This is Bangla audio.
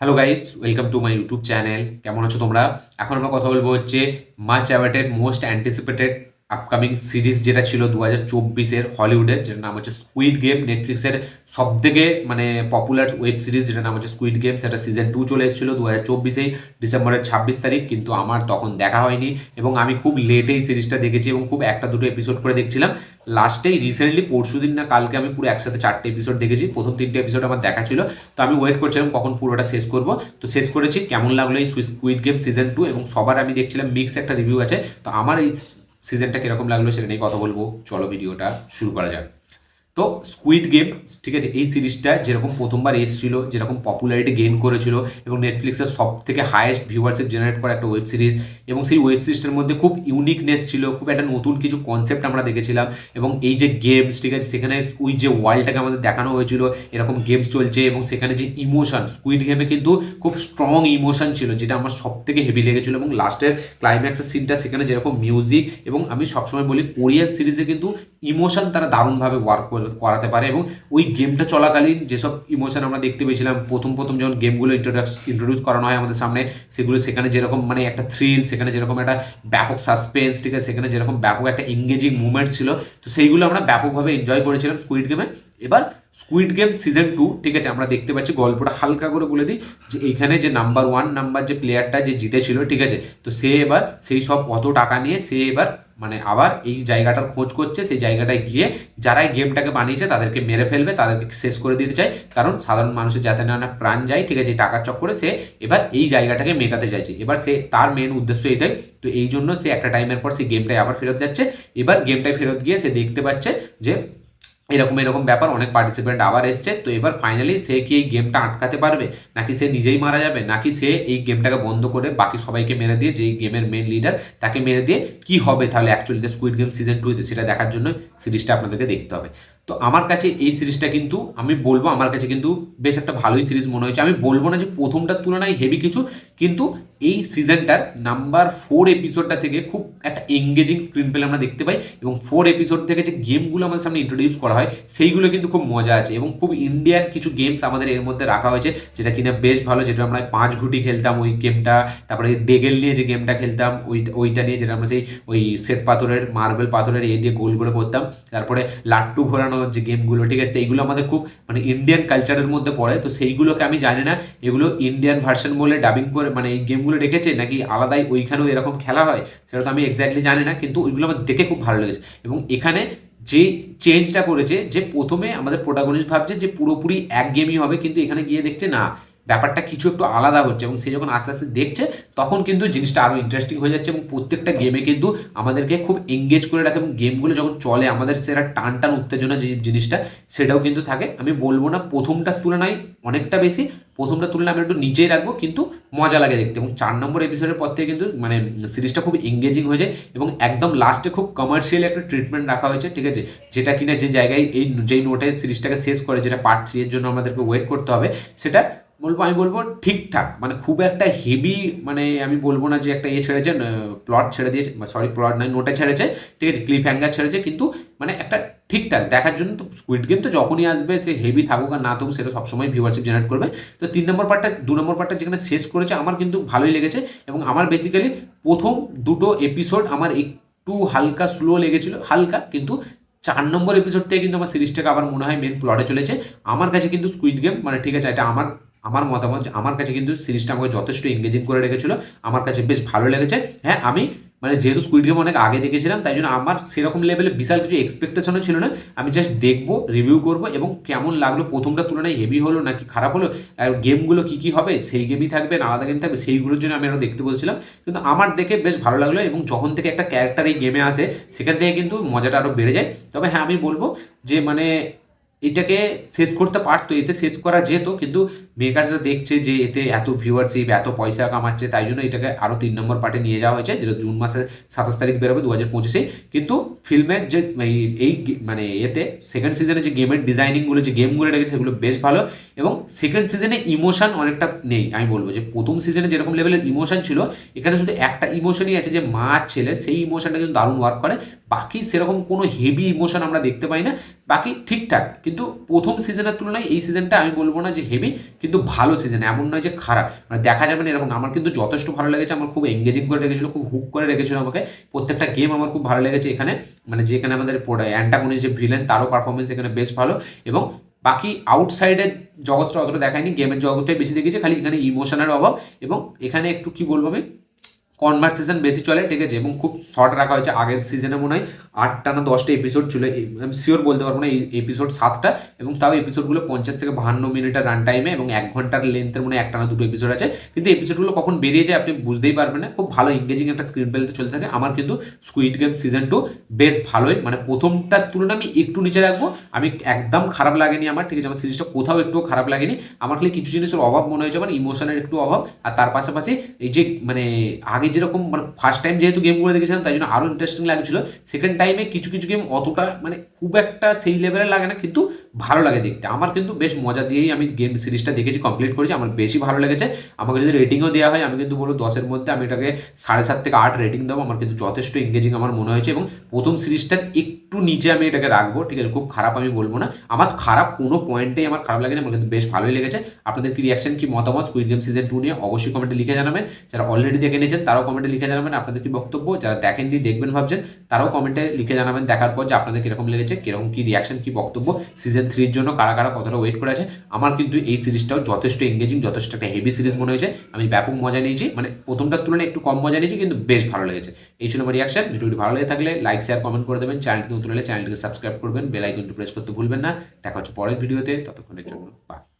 Hello guys, welcome to my YouTube channel. কেমন আছো তোমরা? এখন আমরা কথা বলবো হচ্ছে much awaited most anticipated upcoming series যেটা ছিল 2024-এর হলিউডের, যেটার নাম হচ্ছে স্কুইড গেম। নেটফ্লিক্সের সব থেকে পপুলার ওয়েব সিরিজ যেটার নাম হচ্ছে স্কুইড গেম, সেটা সিজন 2 চলে এসেছিল 2024-এই ডিসেম্বরের 26 তারিখ, কিন্তু আমার তখন দেখা হয়নি এবং আমি খুব লেটে এই সিরিজটা দেখেছি এবং খুব একটা দুটো এপিসোড করে দেখছিলাম। লাস্টেই রিসেন্টলি পরশুদিন না কালকে আমি পুরো একসাথে 4টে এপিসোড দেখেছি। প্রথম 3টে এপিসোড আমার দেখা ছিল, তো আমি ওয়েট করছিলাম কখন পুরোটা শেষ করব। তো শেষ করেছি। কেমন লাগলো এই স্কুইড গেম সিজন 2? এবং সবার আমি দেখছিলাম মিক্স একটা রিভিউ আছে। তো আমার এই সিজনটা কিরকম লাগলো সেটা নিয়ে কথা বলবো। চলো ভিডিওটা শুরু করা যাক। তো স্কুইড গেম, ঠিক আছে, এই সিরিজটা যেরকম প্রথমবার এসেছিল, যেরকম পপুলারিটি গেইন করেছিল এবং নেটফ্লিক্সের সব থেকে হাইয়েস্ট ভিউয়ারশিপ জেনারেট করা একটা ওয়েব সিরিজ, এবং সেই ওয়েব সিরিজটার মধ্যে খুব ইউনিকনেস ছিল, খুব একটা নতুন কিছু কনসেপ্ট আমরা দেখেছিলাম। এবং এই যে গেমস, ঠিক আছে, সেখানে ওই যে ওয়ার্ল্ডটাকে আমাদের দেখানো হয়েছিল, এরকম গেমস চলছে এবং সেখানে যে ইমোশন, স্কুইড গেমে কিন্তু খুব স্ট্রং ইমোশন ছিল, যেটা আমার সব থেকে হেভি লেগেছিল। এবং লাস্টের ক্লাইম্যাক্সের সিনটা, সেখানে যেরকম মিউজিক, এবং আমি সবসময় বলি কোরিয়ান সিরিজে কিন্তু ইমোশন তারা দারুণভাবে ওয়ার্ক করাতে পারে। এবং ওই গেমটা চলাকালীন যেসব ইমোশন আমরা দেখতে পেয়েছিলাম, প্রথম প্রথম যখন গেমগুলো ইন্ট্রোডিউস করানো হয় আমাদের সামনে, সেগুলো সেখানে যেরকম একটা থ্রিল, সেখানে যেরকম একটা ব্যাপক সাসপেন্স, ঠিক আছে, সেখানে যেরকম ব্যাপক একটা এঙ্গেজিং মুভমেন্ট ছিল, তো সেইগুলো আমরা ব্যাপকভাবে এনজয় করেছিলাম স্কুইড গেমে। এবার স্কুইড গেম সিজন 2, ঠিক আছে, আমরা দেখতে পাচ্ছি, গল্পটা হালকা করে বলে দিই, যে এইখানে যে নাম্বার 1 নাম্বার যে প্লেয়ারটা যে জিতেছিল, ঠিক আছে, তো সে এবার সেই সব অত টাকা নিয়ে সে এবার আবার এই জায়গাটার খোঁজ করছে। সেই জায়গাটায় গিয়ে যারাই গেমটাকে বানিয়েছে তাদেরকে মেরে ফেলবে, তাদেরকে শেষ করে দিতে চায়, কারণ সাধারণ মানুষের যাতে না প্রাণ যায়, ঠিক আছে, এই টাকার চক্করে সে এবার এই জায়গাটাকে মেটাতে চাইছে। এবার সে তার মেন উদ্দেশ্য এটাই। তো এই জন্য সে একটা টাইমের পর সেই গেমটায় আবার ফেরত যাচ্ছে। এবার গেমটায় ফেরত গিয়ে সে দেখতে পাচ্ছে যে এরকম এরকম ব্যাপার, অনেক পার্টিসিপেন্ট আবার এসছে। তো এবার ফাইনালি সে কি এই গেমটা আটকাতে পারবে, নাকি সে নিজেই মারা যাবে, নাকি সে এই গেমটাকে বন্ধ করে বাকি সবাইকে মেরে দিয়ে, যে গেমের মেন লিডার তাকে মেরে দিয়ে কি হবে তাহলে অ্যাকচুয়ালি স্কুইড গেম সিজন 2-তে, সেটা দেখার জন্য সিরিজটা আপনাদেরকে দেখতে হবে। তো আমার কাছে এই সিরিজটা কিন্তু আমি বলবো, আমার কাছে কিন্তু বেশ একটা ভালোই সিরিজ মনে হয়েছে। আমি বলবো না যে প্রথমটার তুলনায় হেভি কিছু, কিন্তু এই সিজনটার নাম্বার 4 এপিসোডটা থেকে খুব একটা এঙ্গেজিং স্ক্রিন প্লে আমরা দেখতে পাই। এবং 4 এপিসোড থেকে যে গেমগুলো আমাদের সামনে ইন্ট্রোডিউস করা হয়, সেইগুলো কিন্তু খুব মজা আছে। এবং খুব ইন্ডিয়ান কিছু গেমস আমাদের এর মধ্যে রাখা হয়েছে, যেটা কিনা বেশ ভালো, যেটা আমরা 5 ঘুটি খেলতাম ওই গেমটা। তারপরে ডেগেল নিয়ে যে গেমটা খেলতাম, ওইটা নিয়ে, যেটা আমরা সেই ওই শ্বেত পাথরের, মার্বেল পাথরের দিয়ে গোল করে করতাম। তারপরে লাট্টু ঘোরানোর যে গেমগুলো, ঠিক আছে, এইগুলো আমাদের খুব ইন্ডিয়ান কালচারের মধ্যে পড়ে। তো সেইগুলোকে আমি জানি না এগুলো ইন্ডিয়ান ভার্সন বলে ডাবিং করে এই গেমগুলো রেখেছে, নাকি আলাদাই ওইখানেও এরকম খেলা হয়, সেটা তো আমি এক্স্যাক্টলি জানি না, কিন্তু ওইগুলো আমার দেখে খুব ভালো লেগেছে। এবং এখানে যে চেঞ্জটা করেছে, যে প্রথমে আমাদের প্রোটাগনিস্ট ভাবছে যে পুরোপুরি এক গেমই হবে, কিন্তু এখানে গিয়ে দেখছে না, ব্যাপারটা কিছু একটু আলাদা হচ্ছে। এবং সে যখন আস্তে আস্তে দেখছে, তখন কিন্তু জিনিসটা আরও ইন্টারেস্টিং হয়ে যাচ্ছে। এবং প্রত্যেকটা গেমে কিন্তু আমাদেরকে খুব এঙ্গেজ করে রাখে, এবং গেমগুলো যখন চলে আমাদের সেটা টান টান উত্তেজনা যে জিনিসটা, সেটাও কিন্তু থাকে। আমি বলবো না প্রথমটার তুলনায় অনেকটা বেশি, প্রথমটার তুলনায় আমি একটু নিচেই রাখবো, কিন্তু মজা লাগে দেখতে। এবং 4 নম্বর এপিসোডের পর থেকে কিন্তু সিরিজটা খুব এঙ্গেজিং হয়ে যায়। এবং একদম লাস্টে খুব কমার্শিয়াল একটা ট্রিটমেন্ট রাখা হয়েছে, ঠিক আছে, যেটা কিনা যে জায়গায় যেই নোটে সিরিজটাকে শেষ করে, যেটা পার্ট 3 এর জন্য আমাদেরকে ওয়েট করতে হবে, সেটা আমি বলবো ঠিকঠাক, খুব একটা হেভি, আমি বলবো না যে একটা ছেড়েছে, প্লট ছেড়ে দিয়েছে, সরি প্লট নয়, নোটে ছেড়েছে, ঠিক আছে, ক্লিফ হ্যাঙ্গার ছেড়েছে, কিন্তু একটা ঠিকঠাক দেখার জন্য। তো স্কুইড গেম তো যখনই আসবে, সে হেভি থাকুক আর না থাকুক, সেটা সবসময় ভিউয়ারশিপ জেনারেট করবে। তো 3 নম্বর পার্টটা, 2 নম্বর পার্টটা যেখানে শেষ করেছে, আমার কিন্তু ভালোই লেগেছে। এবং আমার বেসিক্যালি প্রথম দুটো এপিসোড আমার একটু হালকা স্লো লেগেছিল, হালকা, কিন্তু 4 নম্বর এপিসোড থেকে কিন্তু আমার সিরিজটাকে আবার মনে হয় মেন প্লটে চলেছে। আমার কাছে কিন্তু স্কুইড গেম, ঠিক আছে, এটা আমার আমার মতামত, যে আমার কাছে কিন্তু সিরিজটা আমাকে যথেষ্ট এঙ্গেজিং করে রেখেছিল। আমার কাছে বেশ ভালো লেগেছে। হ্যাঁ, আমি যেহেতু স্কুইড গেম অনেক আগে দেখেছিলাম, তাই জন্য আমার সেরকম লেভেলে বিশাল কিছু এক্সপেকটেশনও ছিল না। আমি জাস্ট দেখবো, রিভিউ করবো, এবং কেমন লাগলো, প্রথমটার তুলনায় হেভি হলো নাকি খারাপ হলো, আর গেমগুলো কী কী হবে, সেই গেমই থাকবে না আলাদা গেম থাকবে, সেইগুলোর জন্য আমি আরও দেখতে বসেছিলাম। কিন্তু আমার দেখে বেশ ভালো লাগলো। এবং যখন থেকে একটা ক্যারেক্টার এই গেমে আসে, সেখান থেকে কিন্তু মজাটা আরও বেড়ে যায়। তবে হ্যাঁ, আমি বলবো যে এটাকে শেষ করতে পারতো, এতে শেষ করা যেত, কিন্তু মেকার্সরা দেখছে যে এতে এত ভিউয়ারশিপ, এত পয়সা কামাচ্ছে, তাই জন্য এটাকে আরও 3 নম্বর পার্টে নিয়ে যাওয়া হয়েছে, যেটা জুন মাসের 27 তারিখ বেরোবে 2025-এ। কিন্তু ফিল্মের যে এই এতে সেকেন্ড সিজনে যে গেমের ডিজাইনিংগুলো, যে গেমগুলো রেখেছে, সেগুলো বেশ ভালো। এবং সেকেন্ড সিজনে ইমোশন অনেকটা নেই। আমি বলবো যে প্রথম সিজনে যেরকম লেভেলের ইমোশন ছিল, এখানে শুধু একটা ইমোশনই আছে, যে মা ছেলে, সেই ইমোশনটা কিন্তু দারুণ ওয়ার্ক করে। বাকি সেরকম কোনো হেভি ইমোশন আমরা দেখতে পাই না। বাকি ঠিকঠাক, কিন্তু প্রথম সিজনের তুলনায় এই সিজনটা আমি বলবো না যে হেভি, কিন্তু কিন্তু ভালো সিজন, এমন নয় যে খারাপ, মানে দেখা যাবে না এরকম। আমার কিন্তু যথেষ্ট ভালো লেগেছে, আমার খুব এঙ্গেজিং করে রেখেছিল, খুব হুক করে রেখেছিল আমাকে। প্রত্যেকটা গেম আমার খুব ভালো লেগেছে এখানে, মানে যেখানে আমাদের অ্যান্টাগনিস্ট যে ভিলেন তারও পারফরমেন্স এখানে বেশ ভালো। এবং বাকি আউটসাইডের জগৎটা অতটা দেখায়নি, গেমের জগৎটাই বেশি দেখেছি, খালি এখানে ইমোশনের অভাব। এবং এখানে একটু কি বলবো আমি, কনভারসেশন বেশি চলে, ঠিক আছে, এবং খুব শর্ট রাখা হয়েছে। আগের সিজনে মনে হয় 8টা না 10টা এপিসোড ছিল, আমি শিওর বলতে পারবো না, এই এপিসোড 7টা, এবং তাও এপিসোডগুলো 50 থেকে 52 মিনিটের রান টাইমে, এবং 1 ঘন্টার লেন্থের মনে হয় একটা না দুটো এপিসোড আছে। কিন্তু এপিসোডগুলো কখন বেরিয়ে যায় আপনি বুঝতেই পারবেন না, খুব ভালো এঙ্গেজিং একটা স্ক্রিন প্লেতে চলতে থাকে। আমার কিন্তু স্কুইড গেম সিজন 2 বেশ ভালোই, মানে প্রথমটার তুলনায় আমি একটু নিচে রাখবো। আমি একদম খারাপ লাগেনি আমার, ঠিক আছে, আমার সিরিজটা কোথাও একটুও খারাপ লাগেনি। আমার খালি কিছু জিনিসের অভাব মনে হয়েছে, আমার ইমোশনের একটু অভাব। আর তার পাশাপাশি এই যে মানে আগে যেরকম, মানে ফার্স্ট টাইম যেহেতু গেমগুলো দেখেছিলাম তাই জন্য আরও ইন্টারেস্টিং লাগছিল। সেকেন্ড টাইমে কিছু কিছু গেম অতটা মানে খুব একটা সেই লেভেলের লাগে না, কিন্তু ভালো লাগে দেখতে। আমার কিন্তু বেশ মজা দিয়েই আমি গেম সিরিজটা দেখেছি, কমপ্লিট করেছি, আমার বেশি ভালো লেগেছে। আমাকে যদি রেটিংও দেওয়া হয়, আমি কিন্তু বলবো 10-এর মধ্যে আমি এটাকে 7.5 থেকে 8 রেটিং দেবো। আমার কিন্তু যথেষ্ট এঙ্গেজিং আমার মনে হয়েছে, এবং প্রথম সিরিজটার একটু নিচে আমি এটাকে রাখবো, ঠিক আছে, খুব খারাপ আমি বলবো না। আমার খারাপ কোনো পয়েন্টেই আমার খারাপ লাগেনি, আমার কিন্তু বেশ ভালোই লেগেছে। আপনাদের কি রিয়াকশন, কি মতামত স্কুইড গেম সিজন 2 নিয়ে অবশ্যই কমেন্টে লিখে জানাবেন। যারা অলরেডি দেখে নিয়েছেন তারাও কমেন্টে লিখে জানাবেন আপনাদের কি বক্তব্য। যারা দেখেননি দেখবেন ভাবছেন তারাও কমেন্টে লিখে জানাবেন দেখার পর যে আপনাদের কিরকম লেগেছে, কিরকম কি রিয়াকশন, কি বক্তব্য। সিজন 3 জন্য কারা কারা কতটা ওয়েট করে আছে। আমার কিন্তু এই সিরিজটাও যথেষ্ট এঙ্গেজিং, যথেষ্ট একটা হেভি সিরিজ মনে হয়েছে। আমি ব্যাপক মজা নিয়েছি, মানে প্রথমটার তুলনায় একটু কম মজা নিয়েছি, কিন্তু বেশ ভালো লেগেছে। এই ছিল আমার রিয়াকশন। ভিডিওটি ভালো লেগে থাকলে লাইক, শেয়ার, কমেন্ট করে দেবেন। চ্যানেলটি নতুন হলে চ্যানেলটিকে সাবস্ক্রাইব করবেন, বেল আইকনটি প্রেস করতে ভুলবেন না। দেখা হচ্ছে পরের ভিডিওতে, ততক্ষণের জন্য বাই।